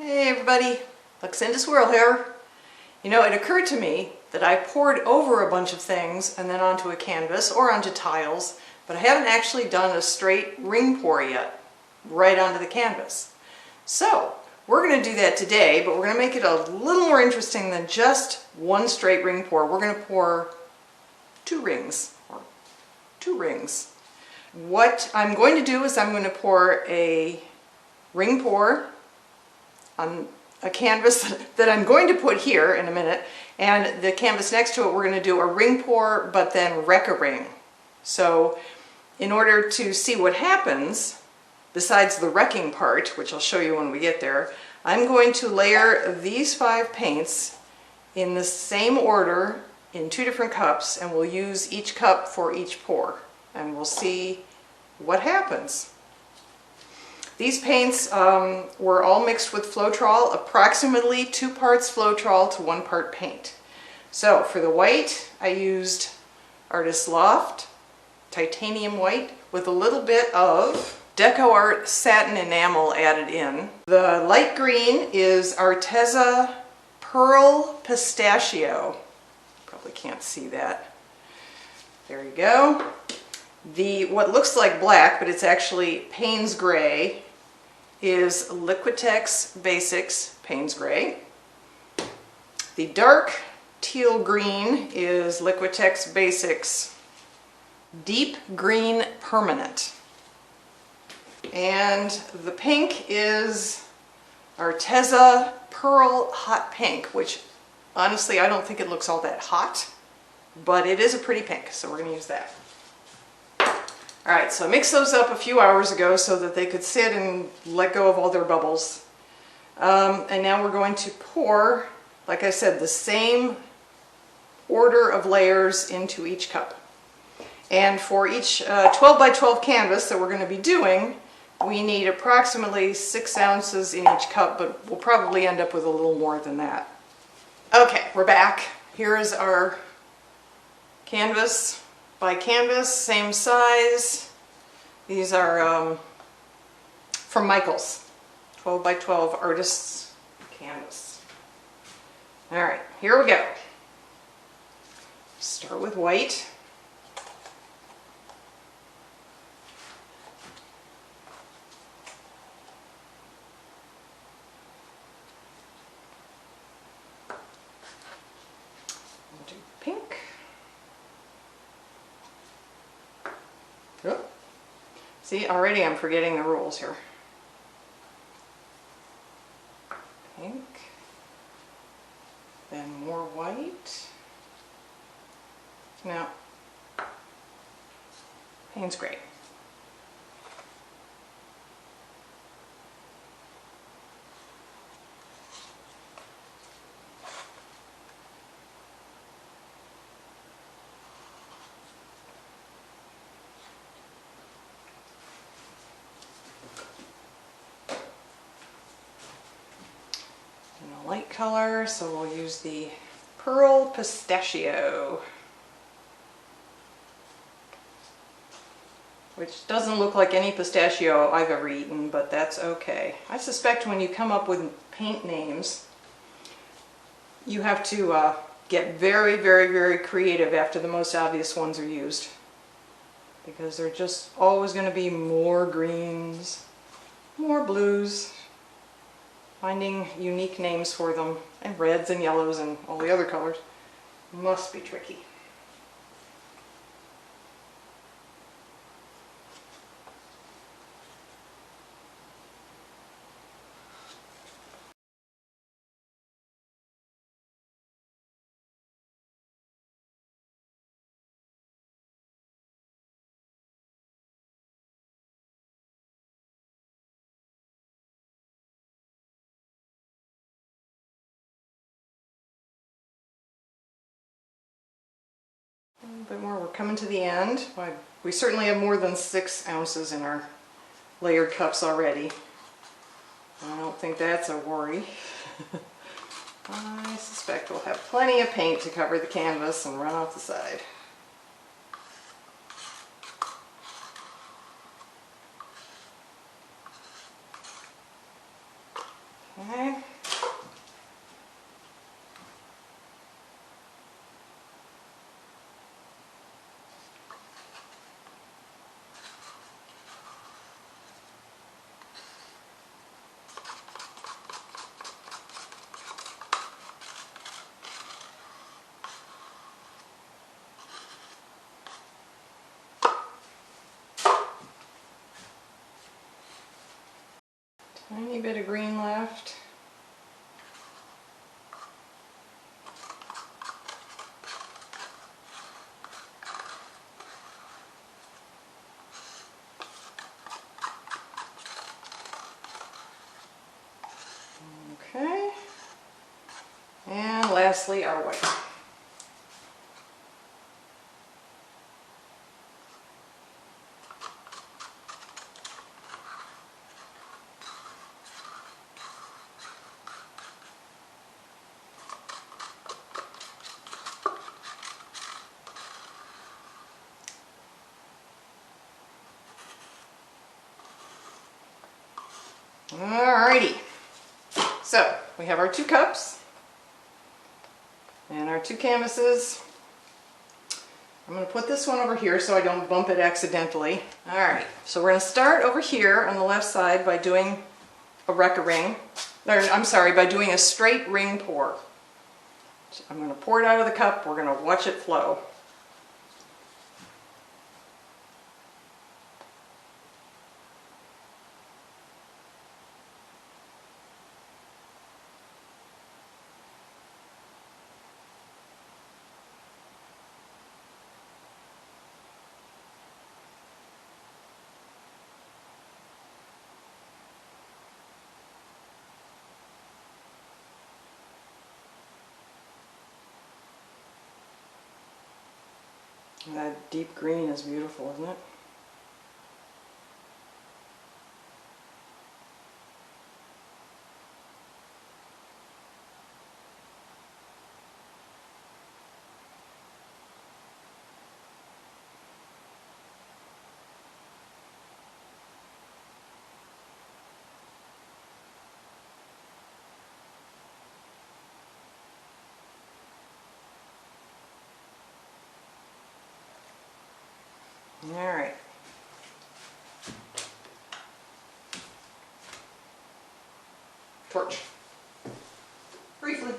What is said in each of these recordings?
Hey everybody, Luxinda Swirl here. You know, it occurred to me that I poured over a bunch of things and then onto a canvas or onto tiles, but I haven't actually done a straight ring pour yet, right onto the canvas. So, we're going to do that today, but we're going to make it a little more interesting than just one straight ring pour. We're going to pour two rings. What I'm going to do is I'm going to pour a ring pour on a canvas that I'm going to put here in a minute, and the canvas next to it we're going to do a ring pour but then wreck a ring. So in order to see what happens, besides the wrecking part, which I'll show you when we get there, I'm going to layer these 5 paints in the same order in 2 different cups, and we'll use each cup for each pour, and we'll see what happens. These paints were all mixed with Floetrol, approximately 2 parts Floetrol to 1 part paint. So for the white, I used Artist Loft titanium white with a little bit of Deco Art satin enamel added in. The light green is Arteza Pearl Pistachio. Probably can't see that. There you go. What looks like black, but it's actually Payne's Gray, is Liquitex Basics Payne's Gray. The dark teal green is Liquitex Basics Deep Green Permanent. And the pink is Arteza Pearl Hot Pink, which honestly I don't think it looks all that hot, but it is a pretty pink, so we're going to use that. Alright, so I mixed those up a few hours ago so that they could sit and let go of all their bubbles. And now we're going to pour, like I said, the same order of layers into each cup. And for each 12 by 12 canvas that we're going to be doing, we need approximately 6 ounces in each cup, but we'll probably end up with a little more than that. Okay, we're back. Here is our canvas by canvas, same size. These are from Michaels, 12 by 12 artist's canvas. All right, here we go. Start with white. We'll do pink. Oh. See, already I'm forgetting the rules here. Pink, then more white. Now, Payne's Gray. Light color, so we'll use the Pearl Pistachio, which doesn't look like any pistachio I've ever eaten, but that's okay. I suspect when you come up with paint names, you have to get very, very, very creative after the most obvious ones are used, because there are just always going to be more greens, more blues. Finding unique names for them, and reds and yellows and all the other colors, must be tricky. A little bit more. We're coming to the end. We certainly have more than 6 ounces in our layered cups already. I don't think that's a worry. I suspect we'll have plenty of paint to cover the canvas and run off the side. Okay. Tiny bit of green left. Okay. And lastly, our white. Alrighty, so we have our 2 cups and our 2 canvases. I'm going to put this one over here so I don't bump it accidentally. Alright, so we're going to start over here on the left side by doing a ring, or I'm sorry, by doing a straight ring pour. So I'm going to pour it out of the cup, we're going to watch it flow. And that deep green is beautiful, isn't it? Alright. Torch. Briefly.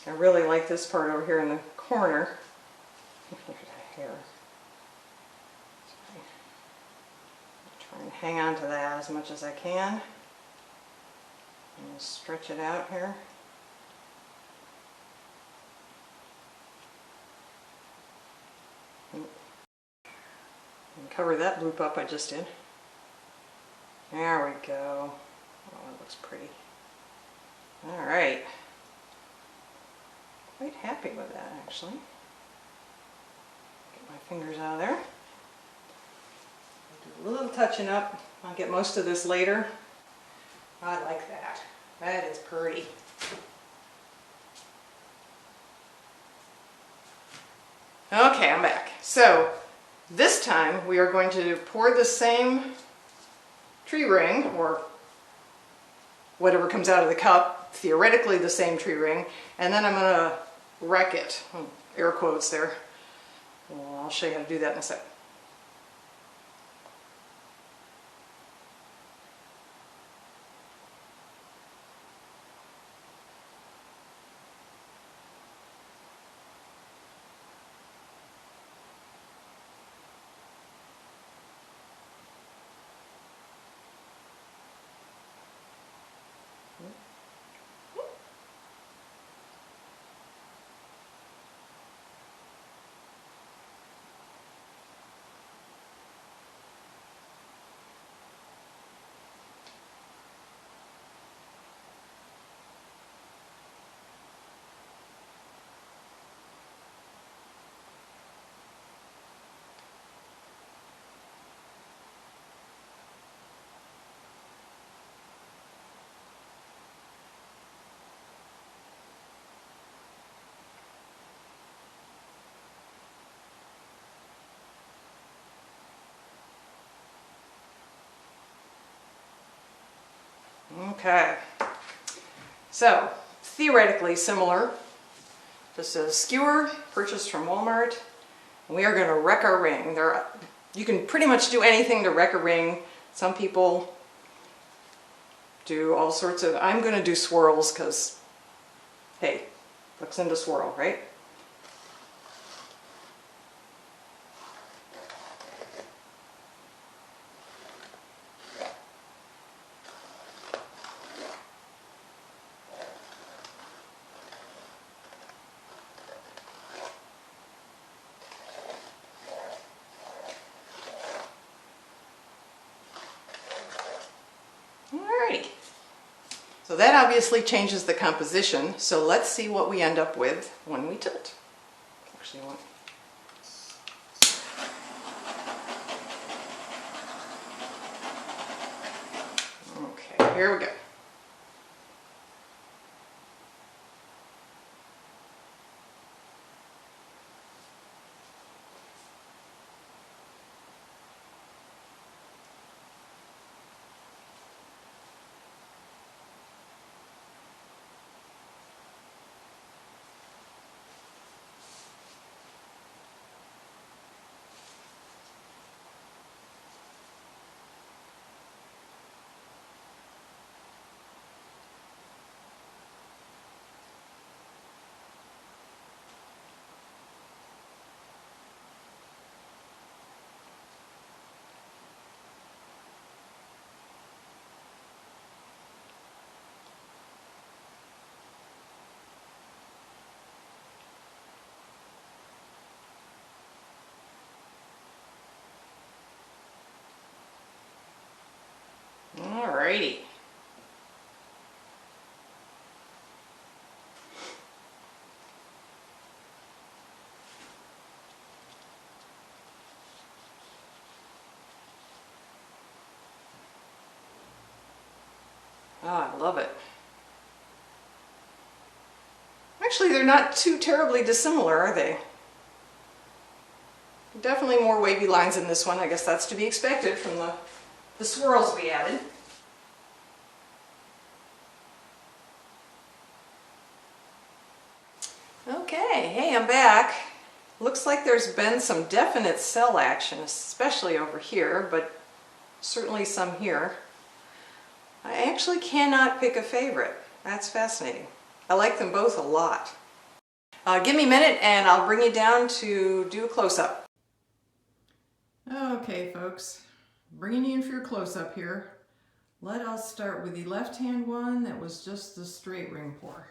I really like this part over here in the corner. Look at that hair. Try and hang on to that as much as I can. And stretch it out here. And cover that loop up I just did. There we go. Oh, it looks pretty. All right. Quite happy with that, actually. Get my fingers out of there. Do a little touching up. I'll get most of this later. I like that. That is pretty. Okay, I'm back. So this time we are going to pour the same tree ring, or whatever comes out of the cup, theoretically the same tree ring, and then I'm going to wreck it. Air quotes there. Well, I'll show you how to do that in a sec. Okay, so theoretically similar. This is a skewer purchased from Walmart. We are going to wreck our ring. You can pretty much do anything to wreck a ring. Some people do all sorts of, I'm going to do swirls because, hey, Luxinda Swirl, right? Alrighty. So that obviously changes the composition. So let's see what we end up with when we tilt. Actually, I want... Okay, here we go. Alrighty. Ah, I love it. Actually, they're not too terribly dissimilar, are they? Definitely more wavy lines in this one. I guess that's to be expected from the swirls we added. Okay, hey, I'm back. Looks like there's been some definite cell action, especially over here, but certainly some here. I actually cannot pick a favorite. That's fascinating. I like them both a lot. Give me a minute and I'll bring you down to do a close-up. Okay, folks, bringing you in for your close-up here. Let us start with the left-hand one that was just the straight ring pour.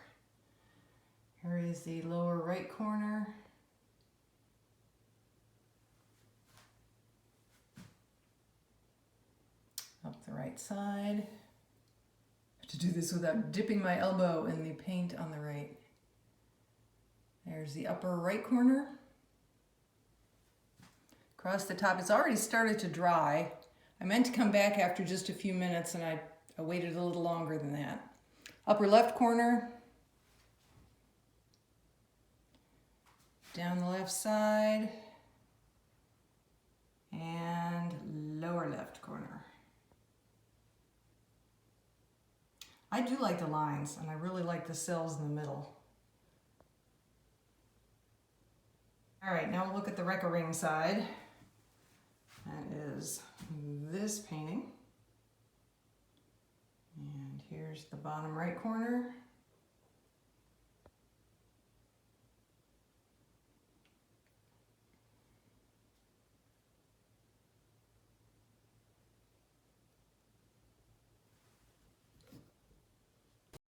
Here is the lower right corner. Up the right side. To do this without dipping my elbow in the paint on the right. There's the upper right corner. Across the top, it's already started to dry. I meant to come back after just a few minutes and I waited a little longer than that. Upper left corner. Down the left side. And lower left corner. I do like the lines, and I really like the cells in the middle. All right, now we'll look at the Wreck a Ring side. That is this painting. And here's the bottom right corner.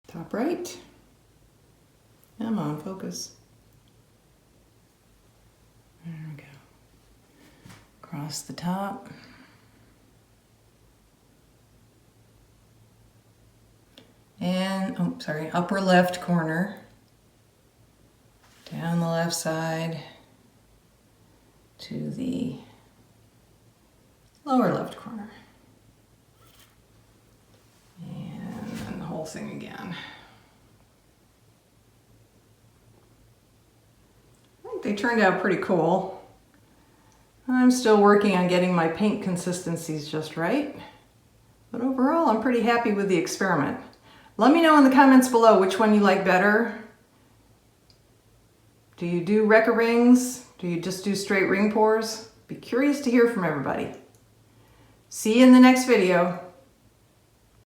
Top right. Come on, focus. There we go. Across the top. And, oh, sorry, upper left corner. Down the left side to the lower left corner. And then the whole thing again. I think they turned out pretty cool. I'm still working on getting my paint consistencies just right. But overall, I'm pretty happy with the experiment. Let me know in the comments below which one you like better. Do you do Rekka rings? Do you just do straight ring pours? Be curious to hear from everybody. See you in the next video.